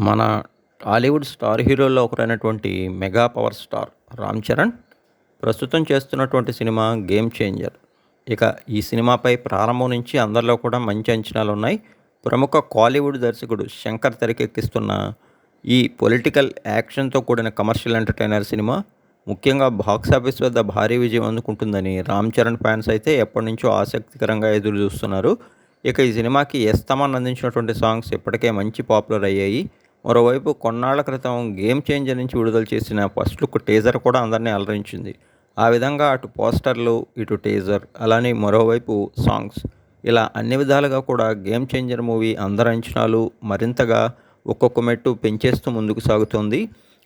మన టాలీవుడ్ స్టార్ హీరోల్లో ఒకరైనటువంటి mega power star Ram Charan ప్రస్తుతం చేస్తున్నటువంటి సినిమా గేమ్ చేంజర్. ఇక ఈ సినిమాపై ప్రారంభం నుంచి అందరిలో కూడా మంచి అంచనాలు ఉన్నాయి. ప్రముఖ కాలీవుడ్ దర్శకుడు శంకర్ తెరకెక్కిస్తున్న ఈ పొలిటికల్ యాక్షన్తో కూడిన కమర్షియల్ ఎంటర్టైనర్ సినిమా ముఖ్యంగా బాక్సాఫీస్ వద్ద భారీ విజయం అందుకుంటుందని రామ్ చరణ్ ఫ్యాన్స్ అయితే ఎప్పటి నుంచో ఆసక్తికరంగా ఎదురు చూస్తున్నారు. ఇక ఈ సినిమాకి ఎస్ తమన్ అందించినటువంటి సాంగ్స్ ఇప్పటికే మంచి పాపులర్ అయ్యాయి. మరోవైపు కొన్నాళ్ల క్రితం గేమ్ చేంజర్ నుంచి విడుదల చేసిన ఫస్ట్ లుక్ టీజర్ కూడా అందరినీ అలరించింది. ఆ విధంగా అటు పోస్టర్లు, ఇటు టీజర్, అలానే మరోవైపు సాంగ్స్, ఇలా అన్ని విధాలుగా కూడా గేమ్ చేంజర్ మూవీ అందరి అంచనాలు మరింతగా ఒక్కొక్క మెట్టు పెంచేస్తూ ముందుకు సాగుతోంది.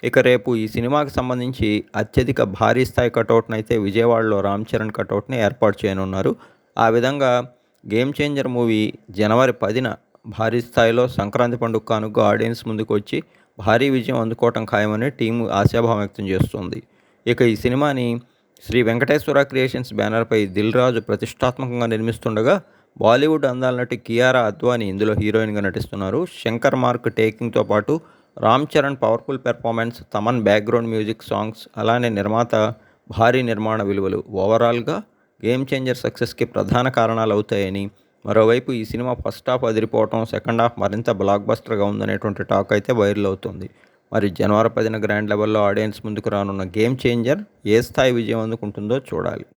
ఇక రేపు ఈ సినిమాకి సంబంధించి అత్యధిక భారీ స్థాయి కటౌట్ని అయితే విజయవాడలో రామ్ చరణ్ కటౌట్ని ఏర్పాటు చేయనున్నారు. ఆ విధంగా గేమ్ చేంజర్ మూవీ జనవరి 10న భారీ స్థాయిలో సంక్రాంతి పండుగ కానుకగా ఆడియన్స్ ముందుకు వచ్చి భారీ విజయం అందుకోవటం ఖాయమని టీము ఆశాభావం వ్యక్తం చేస్తోంది. ఇక ఈ సినిమాని శ్రీ వెంకటేశ్వర క్రియేషన్స్ బ్యానర్పై దిల్ రాజు ప్రతిష్టాత్మకంగా నిర్మిస్తుండగా బాలీవుడ్ అందాల నటి కియారా అద్వానీ ఇందులో హీరోయిన్గా నటిస్తున్నారు. శంకర్ మార్క్ టేకింగ్తో పాటు Ram Charan powerful performance, Thaman background music, songs, అలానే నిర్మాత భారీ నిర్మాణ విలువలు ఓవరాల్గా గేమ్ చేంజర్ సక్సెస్కి ప్రధాన కారణాలు అవుతాయని, మరోవైపు ఈ సినిమా ఫస్ట్ హాఫ్ అదిరిపోవటం, సెకండ్ హాఫ్ మరింత బ్లాక్ బస్టర్గా ఉందనేటువంటి టాక్ అయితే వైరల్ అవుతుంది. మరి జనవరి 10న గ్రాండ్ లెవెల్లో ఆడియన్స్ ముందుకు రానున్న గేమ్ చేంజర్ ఏ స్థాయి విజయం అందుకుంటుందో చూడాలి.